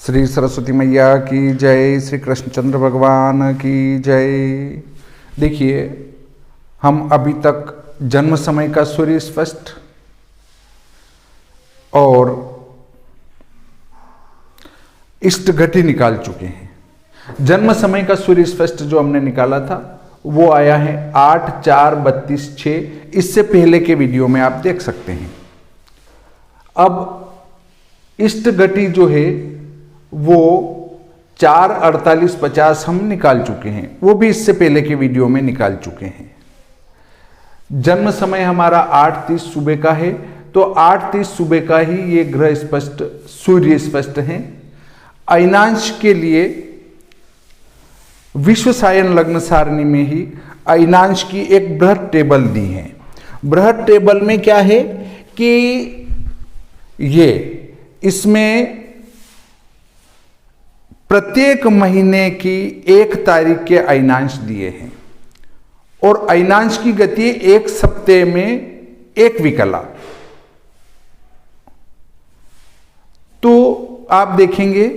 श्री सरस्वती मैया की जय, श्री कृष्णचंद्र भगवान की जय। देखिए, हम अभी तक जन्म समय का सूर्य स्पष्ट और इष्ट घटी निकाल चुके हैं। जन्म समय का सूर्य स्पष्ट जो हमने निकाला था वो आया है 8/4/32/6। इससे पहले के वीडियो में आप देख सकते हैं। अब इष्ट घटी जो है वो 4/48/50 हम निकाल चुके हैं, वो भी इससे पहले के वीडियो में निकाल चुके हैं। जन्म समय हमारा 8:30 सुबह का है, तो 8:30 सुबह का ही ये ग्रह स्पष्ट सूर्य स्पष्ट है। अयनांश के लिए विश्व सायन लग्न सारणी में ही अयनांश की एक बृहद टेबल दी है। बृहद टेबल में क्या है कि ये इसमें प्रत्येक महीने की 1 तारीख के अयनांश दिए हैं और अयनांश की गति 1 सप्ताह में 1 विकला। तो आप देखेंगे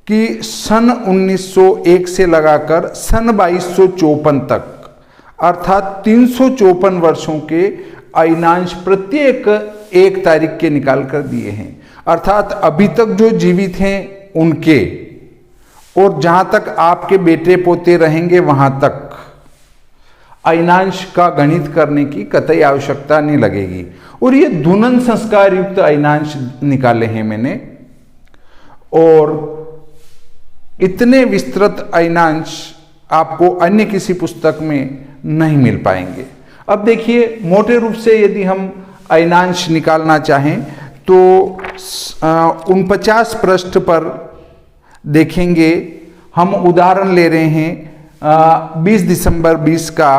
कि सन 1901 से लगाकर सन 2254 तक अर्थात 354 वर्षों के अयनांश प्रत्येक 1 तारीख के निकाल कर दिए हैं। अर्थात अभी तक जो जीवित हैं उनके और जहां तक आपके बेटे पोते रहेंगे वहां तक अयनांश का गणित करने की कतई आवश्यकता नहीं लगेगी। और ये धुनन संस्कार युक्त अयनांश निकाले हैं मैंने, और इतने विस्तृत अयनांश आपको अन्य किसी पुस्तक में नहीं मिल पाएंगे। अब देखिए, मोटे रूप से यदि हम अयनांश निकालना चाहें तो 49 पृष्ठ पर देखेंगे। हम उदाहरण ले रहे हैं 20 दिसंबर 20 का,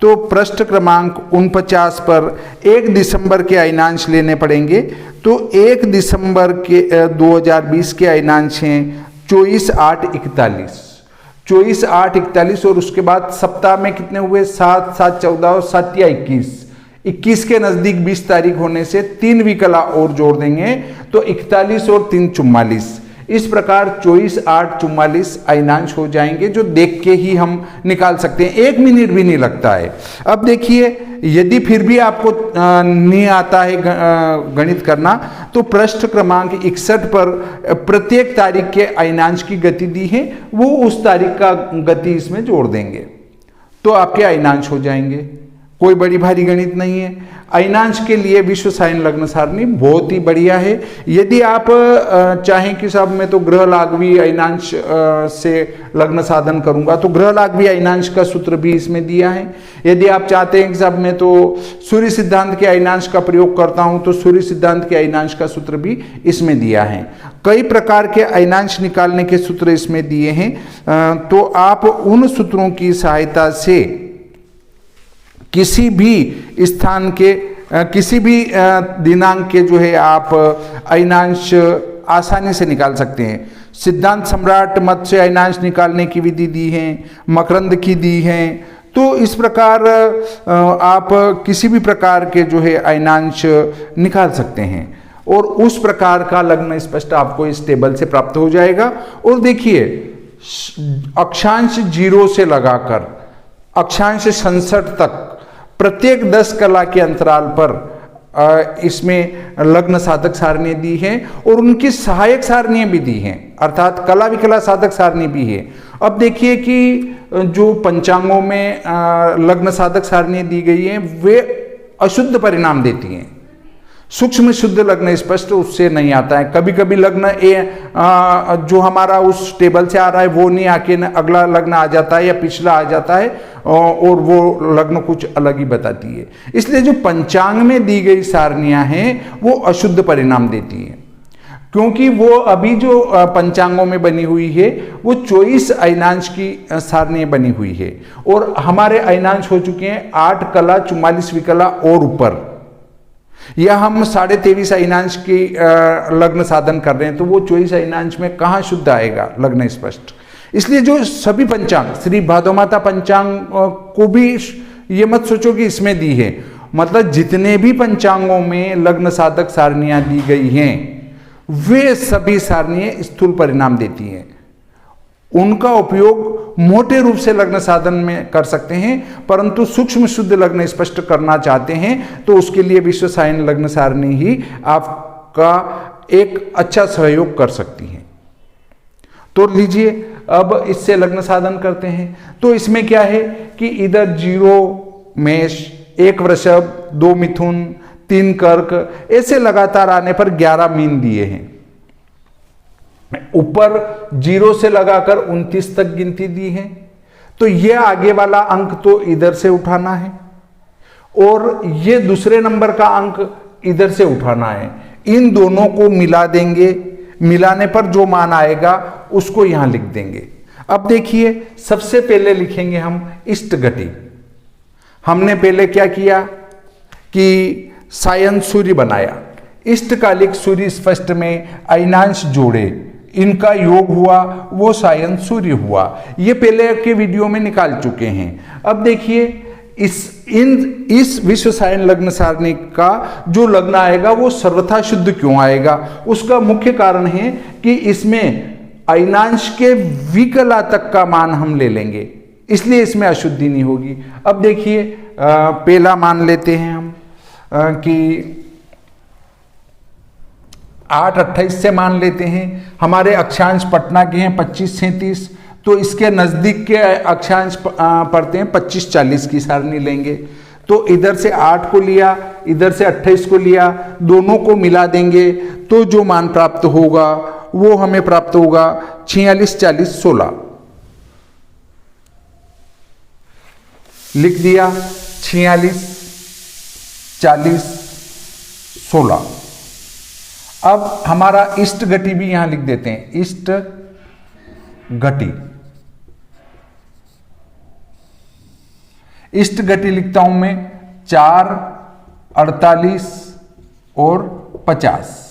तो पृष्ठ क्रमांक 49 पर 1 दिसंबर के अयनांश लेने पड़ेंगे। तो 1 दिसंबर के 2020 के अयनांश हैं 24/8/41, 24/8/41। और उसके बाद सप्ताह में कितने हुए? 7, 7, 14 और 7 या 21। 21 के नजदीक 20 तारीख होने से 3 विकला और जोड़ देंगे तो 41 और 3 44। इस प्रकार 24/8/44 अयनांश हो जाएंगे, जो देख के ही हम निकाल सकते हैं। 1 मिनट भी नहीं लगता है। अब देखिए, यदि फिर भी आपको नहीं आता है गणित करना, तो पृष्ठ क्रमांक 61 पर प्रत्येक तारीख के अयनांश की गति दी है, वो उस तारीख का गति इसमें जोड़ देंगे तो आपके अयनांश हो जाएंगे। कोई बड़ी भारी गणित नहीं है। अयनांश के लिए विश्व सायन लग्न सारणी बहुत ही बढ़िया है। यदि आप चाहें कि साहब मैं तो ग्रह लागवी अयनांश से लग्न साधन करूंगा, तो ग्रह लागवी अयनांश का सूत्र भी इसमें दिया है। यदि आप चाहते हैं कि साहब मैं तो सूर्य सिद्धांत के अयनांश का प्रयोग करता हूं, तो सूर्य सिद्धांत के अयनांश का सूत्र भी इसमें दिया है। कई प्रकार के अयनांश निकालने के सूत्र इसमें दिए हैं। तो आप उन सूत्रों की सहायता से किसी भी स्थान के किसी भी दिनांक के जो है आप अयनांश आसानी से निकाल सकते हैं। सिद्धांत सम्राट मत से अयनांश निकालने की विधि दी है, मकरंद की दी है। तो इस प्रकार आप किसी भी प्रकार के जो है अयनांश निकाल सकते हैं और उस प्रकार का लग्न स्पष्ट आपको इस टेबल से प्राप्त हो जाएगा। और देखिए, अक्षांश 0 से लगाकर अक्षांश 67 तक प्रत्येक 10 कला के अंतराल पर इसमें लग्न साधक सारणी दी है और उनकी सहायक सारणियां भी दी हैं, अर्थात कला विकला साधक सारणी भी है। अब देखिए कि जो पंचांगों में लग्न साधक सारणी दी गई है वे अशुद्ध परिणाम देती हैं। सूक्ष्म शुद्ध लग्न स्पष्ट उससे नहीं आता है। कभी कभी लग्न जो हमारा उस टेबल से आ रहा है वो नहीं आके अगला लग्न आ जाता है या पिछला आ जाता है और वो लग्न कुछ अलग ही बताती है। इसलिए जो पंचांग में दी गई सारणियां हैं वो अशुद्ध परिणाम देती हैं, क्योंकि वो अभी जो पंचांगों में बनी हुई है वो 24 अयनांश की सारणियां बनी हुई है और हमारे अयनांश हो चुके हैं 8 कला 44 विकला और ऊपर। या हम 23.5 अयनांश की लग्न साधन कर रहे हैं, तो वो 24 अयनांश में कहाँ शुद्ध आएगा लग्न स्पष्ट। इसलिए जो सभी पंचांग, श्री भादोमाता पंचांग को भी ये मत सोचो कि इसमें दी है, मतलब जितने भी पंचांगों में लग्न साधक सारणियां दी गई हैं वे सभी सारणियां स्थूल परिणाम देती हैं। उनका उपयोग मोटे रूप से लग्न साधन में कर सकते हैं, परंतु सूक्ष्म शुद्ध लग्न स्पष्ट करना चाहते हैं तो उसके लिए विश्व सायन लग्न सारणी ही आपका एक अच्छा सहयोग कर सकती है। तो लीजिए अब इससे लग्न साधन करते हैं। तो इसमें क्या है कि इधर 0 मेष, 1 वृषभ, 2 मिथुन, 3 कर्क, ऐसे लगातार आने पर 11 मीन दिए हैं। ऊपर 0 से लगाकर 29 तक गिनती दी है। तो यह आगे वाला अंक तो इधर से उठाना है और ये दूसरे नंबर का अंक इधर से उठाना है। इन दोनों को मिला देंगे, मिलाने पर जो मान आएगा उसको यहां लिख देंगे। अब देखिए, सबसे पहले लिखेंगे हम इष्ट घटी। हमने पहले क्या किया कि सायन सूर्य बनाया, इष्टकालिक सूर्य स्पष्ट में अयनांश जोड़े, इनका योग हुआ, वो सायन सूर्य हुआ। ये पहले के वीडियो में निकाल चुके हैं। अब देखिए इस विश्व सायन लग्न सारणी का जो लग्न आएगा वो सर्वथा शुद्ध क्यों आएगा? उसका मुख्य कारण है कि इसमें अयनांश के विकला तक का मान हम ले लेंगे, इसलिए इसमें अशुद्धि नहीं होगी। अब देखिए पहला मान लेते हैं हम कि 8-28 से मान लेते हैं। हमारे अक्षांश पटना के हैं 25-37, तो इसके नज़दीक के अक्षांश पड़ते हैं 25-40 की सारणी लेंगे। तो इधर से 8 को लिया, इधर से 28 को लिया, दोनों को मिला देंगे तो जो मान प्राप्त होगा वो हमें प्राप्त होगा 46, 40, 16। लिख दिया 46, 40, 16। अब हमारा इष्ट घटी भी यहां लिख देते हैं, इष्ट घटी। इष्ट घटी लिखता हूं मैं 4, 48 और 50,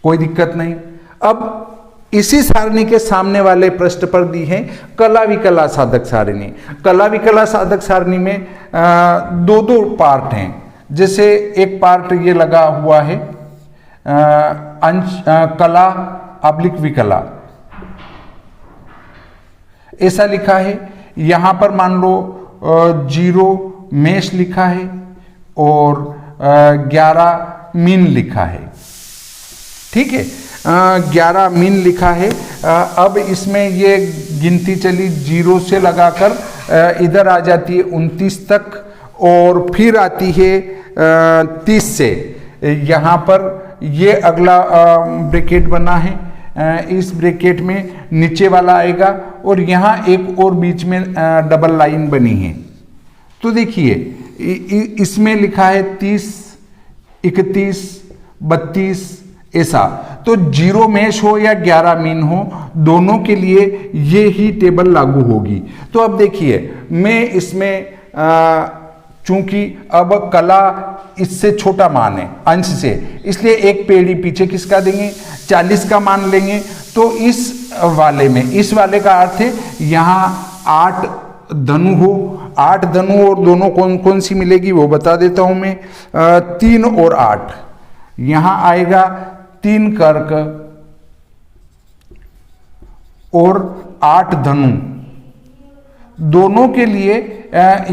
कोई दिक्कत नहीं। अब इसी सारणी के सामने वाले पृष्ठ पर दी है कला विकला साधक सारणी। कला विकला साधक सारणी में 2-2 पार्ट हैं। जैसे एक पार्ट ये लगा हुआ है अंश कला अब्लिक विकला, ऐसा लिखा है। यहां पर मान लो 0 मेष लिखा है और 11 मीन लिखा है, ठीक है। 11 मीन लिखा है। अब इसमें ये गिनती चली 0 से लगाकर इधर आ जाती है 29 तक और फिर आती है 30 से। यहाँ पर ये अगला ब्रैकेट बना है, इस ब्रैकेट में नीचे वाला आएगा और यहाँ एक और बीच में डबल लाइन बनी है। तो देखिए इसमें लिखा है 30, 31, 32 ऐसा। तो 0 मेष हो या 11 मीन हो, दोनों के लिए ये ही टेबल लागू होगी। तो अब देखिए मैं इसमें चूंकि अब कला इससे छोटा मान है अंश से, इसलिए एक पेड़ी पीछे किसका देंगे, 40 का मान लेंगे। तो इस वाले में, इस वाले का अर्थ है यहाँ 8 धनु हो, 8 धनु और दोनों कौन कौन सी मिलेगी वो बता देता हूं मैं। 3 और 8 यहां आएगा, 3 कर्क और 8 धनु, दोनों के लिए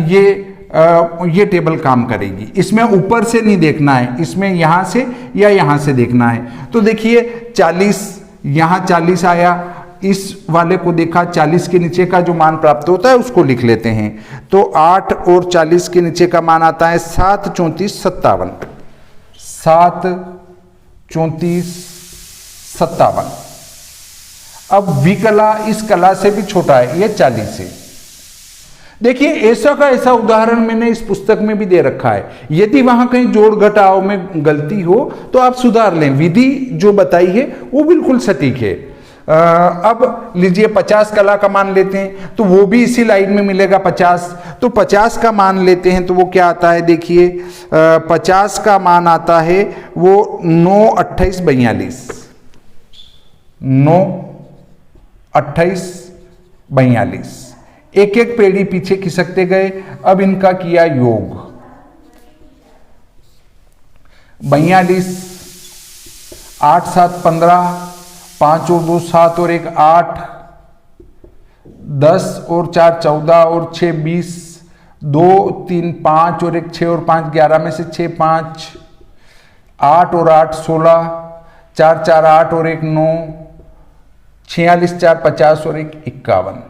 ये टेबल काम करेगी। इसमें ऊपर से नहीं देखना है, इसमें यहां से या यहां से देखना है। तो देखिए 40, यहां 40 आया, इस वाले को देखा, 40 के नीचे का जो मान प्राप्त होता है उसको लिख लेते हैं। तो 8 और 40 के नीचे का मान आता है 7, 34, 57। 7, 34, 57। अब विकला इस कला से भी छोटा है, ये 40 है। देखिए ऐसा का ऐसा उदाहरण मैंने इस पुस्तक में भी दे रखा है। यदि वहां कहीं जोड़ घटाव में गलती हो तो आप सुधार लें, विधि जो बताई है वो बिल्कुल सटीक है। अब लीजिए 50 कला का मान लेते हैं तो वो भी इसी लाइन में मिलेगा 50। तो 50 का मान लेते हैं तो वो क्या आता है, देखिए 50 का मान आता है वो 9, 28, 42। 9, 28, 42। एक एक पेड़ी पीछे खिसकते गए। अब इनका किया योग, 42, 8 7 15, 5 और 2 7 और 1 8, 10 और 4 14 और 6 20, 2 3 5 और 1 6 और 5 11 में से 6 5, 8 और 8 16, 4 4 8 और 1 9, 46 4 50 और 1 51।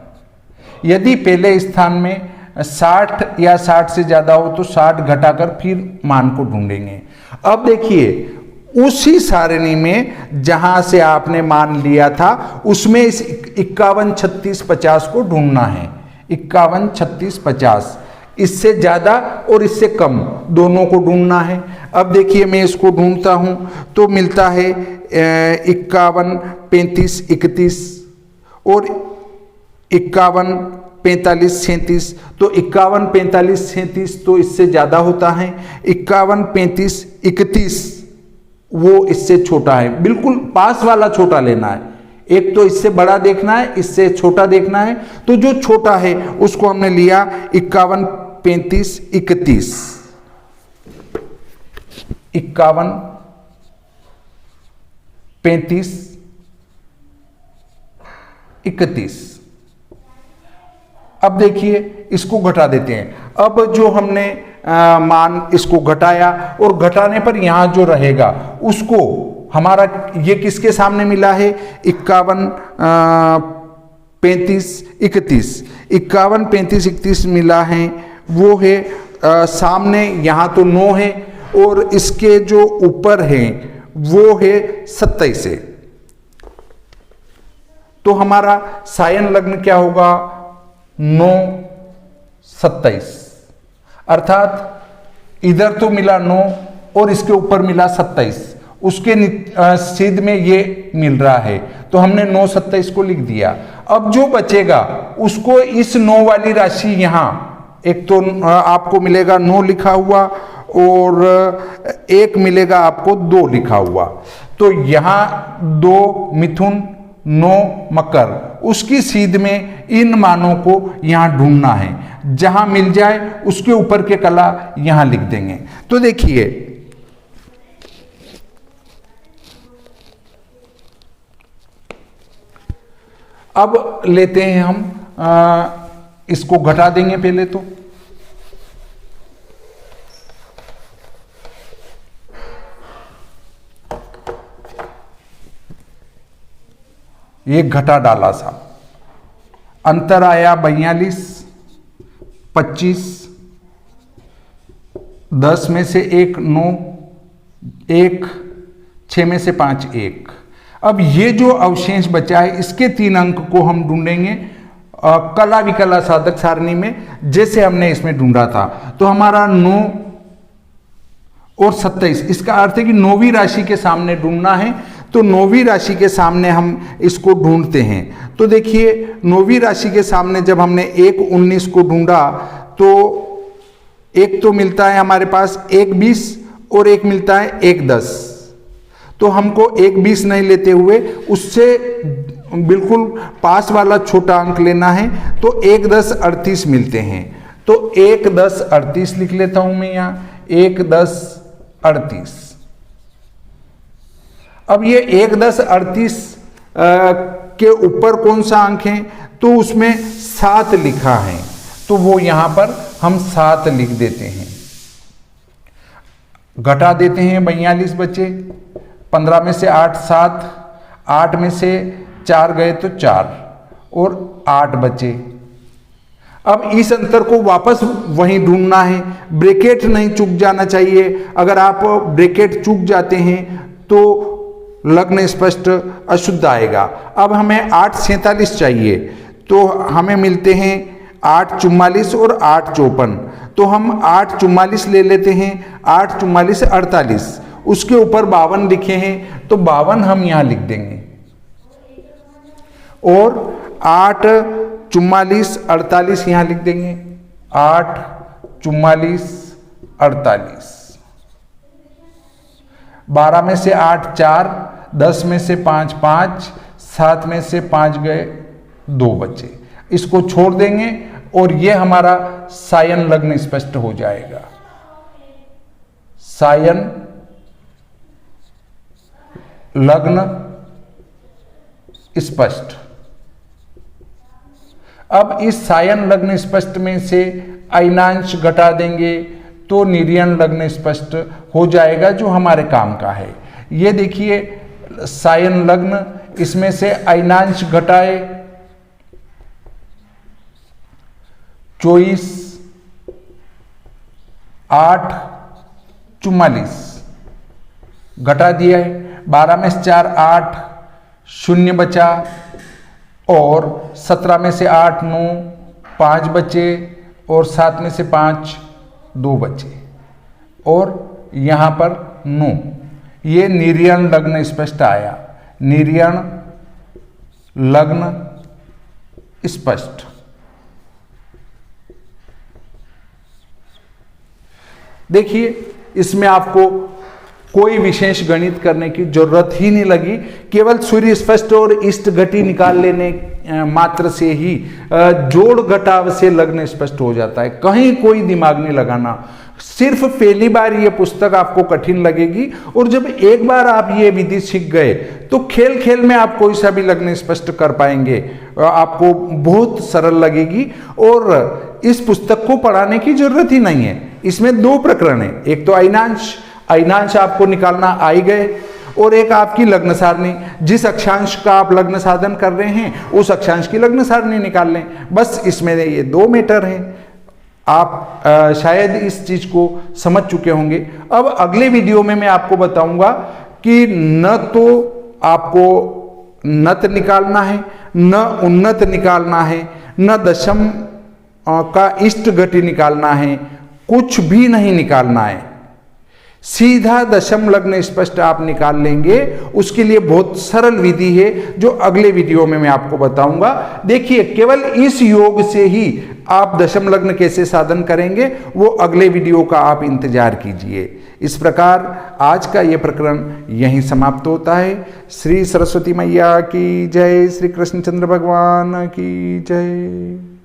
यदि पहले स्थान में 60 या 60 से ज्यादा हो तो 60 घटाकर फिर मान को ढूंढेंगे। अब देखिए उसी सारणी में जहां से आपने मान लिया था उसमें इस 51 36 50 को ढूंढना है। 51 36 50 इससे ज्यादा और इससे कम दोनों को ढूंढना है। अब देखिए मैं इसको ढूंढता हूं तो मिलता है 51 35 31 और 51 45 37। तो 51 45 37 तो इससे ज्यादा होता है। 51 35 31 वो इससे छोटा है। बिल्कुल पास वाला छोटा लेना है। एक तो इससे बड़ा देखना है, इससे छोटा देखना है। तो जो छोटा है उसको हमने लिया 51 35 31। 51 35 31। अब देखिए इसको घटा देते हैं। अब जो हमने मान इसको घटाया और घटाने पर यहां जो रहेगा उसको हमारा ये किसके सामने मिला है 51 35 31। 51 35 31 मिला है वो है सामने यहां तो 9 है और इसके जो ऊपर है वो है 27 है। तो हमारा सायन लग्न क्या होगा 9 27। अर्थात इधर तो मिला 9 और इसके ऊपर मिला 27, उसके सिद्ध में ये मिल रहा है तो हमने 9 27 को लिख दिया। अब जो बचेगा उसको इस 9 वाली राशि यहां एक तो आपको मिलेगा 9 लिखा हुआ और एक मिलेगा आपको 2 लिखा हुआ। तो यहां 2 मिथुन 9 मकर उसकी सीध में इन मानों को यहां ढूंढना है। जहां मिल जाए उसके ऊपर के कला यहां लिख देंगे। तो देखिए अब लेते हैं हम इसको घटा देंगे पहले तो। एक घटा डाला सा, अंतर आया 42 25, 10 में से 1 9, 1 6 में से 5 1। अब ये जो अवशेष बचा है इसके 3 अंक को हम ढूंढेंगे कला विकला साधक सारणी में जैसे हमने इसमें ढूंढा था। तो हमारा 9 और 27 इसका अर्थ है कि 9वीं राशि के सामने ढूंढना है। तो 9वीं राशि के सामने हम इसको ढूंढते हैं। तो देखिए 9वीं राशि के सामने जब हमने 1 19 को ढूंढा तो एक तो मिलता है हमारे पास 1 20 और एक मिलता है 1 10। तो हमको 1 20 नहीं लेते हुए उससे बिल्कुल पास वाला छोटा अंक लेना है। तो 1 10 38 मिलते हैं। तो 1 10 38 लिख लेता हूं मैं यहां 1 10 38। अब ये 1 10 38 के ऊपर कौन सा अंक है तो उसमें 7 लिखा है तो वो यहां पर हम 7 लिख देते हैं। घटा देते हैं 42 बचे, 15 में से 8 7, 8 में से 4 गए तो 4 और 8 बचे। अब इस अंतर को वापस वहीं ढूंढना है। ब्रैकेट नहीं चूक जाना चाहिए। अगर आप ब्रैकेट चूक जाते हैं तो लग्न स्पष्ट अशुद्ध आएगा। अब हमें 8 47 चाहिए तो हमें मिलते हैं 8 44 और 8 54। तो हम 8 44 ले लेते हैं। 8 44 48 उसके ऊपर 52 लिखे हैं तो 52 हम यहां लिख देंगे और 8 44 48 यहां लिख देंगे। 8 44 48, 12 में से 8 4, 10 में से 5 5, 7 में से 5 गए 2 बचे। इसको छोड़ देंगे और ये हमारा सायन लग्न स्पष्ट हो जाएगा। सायन लग्न स्पष्ट। अब इस सायन लग्न स्पष्ट में से अयनांश घटा देंगे तो निर्यण लग्न स्पष्ट हो जाएगा, जो हमारे काम का है। ये देखिए सायन लग्न, इसमें से अयनांश घटाए 24 8 44 घटा दिया है। 12 में से 4 8 0 बचा, और 17 में से 8 9 5 बचे, और 7 में से 5 2 बचे, और यहाँ पर 9। ये निर्यण लग्न स्पष्ट आया, निर्यण लग्न स्पष्ट। देखिए इसमें आपको कोई विशेष गणित करने की जरूरत ही नहीं लगी, केवल सूर्य स्पष्ट और इष्ट घटी निकाल लेने मात्र से ही जोड़ घटाव से लग्न स्पष्ट हो जाता है। कहीं कोई दिमाग नहीं लगाना। सिर्फ पहली बार ये पुस्तक आपको कठिन लगेगी, और जब एक बार आप ये विधि सीख गए तो खेल खेल में आप कोई सा भी लग्न स्पष्ट कर पाएंगे, आपको बहुत सरल लगेगी। और इस पुस्तक को पढ़ाने की जरूरत ही नहीं है। इसमें 2 प्रकरण है, एक तो अयनांश आपको निकालना आ ही गए, और एक आपकी लग्न सारणी। जिस अक्षांश का आप लग्न साधन कर रहे हैं उस अक्षांश की लग्न सारणी निकाल लें। बस इसमें ये 2 मैटर हैं। आप शायद इस चीज को समझ चुके होंगे। अब अगले वीडियो में मैं आपको बताऊंगा कि न तो आपको नत निकालना है, न उन्नत निकालना है, न दशम का इष्ट घटी निकालना है, कुछ भी नहीं निकालना है। सीधा दशम लग्न स्पष्ट आप निकाल लेंगे। उसके लिए बहुत सरल विधि है जो अगले वीडियो में मैं आपको बताऊंगा। देखिए केवल इस योग से ही आप दशम लग्न कैसे साधन करेंगे वो अगले वीडियो का आप इंतजार कीजिए। इस प्रकार आज का ये प्रकरण यहीं समाप्त होता है। श्री सरस्वती मैया की जय, श्री कृष्णचंद्र भगवान की जय।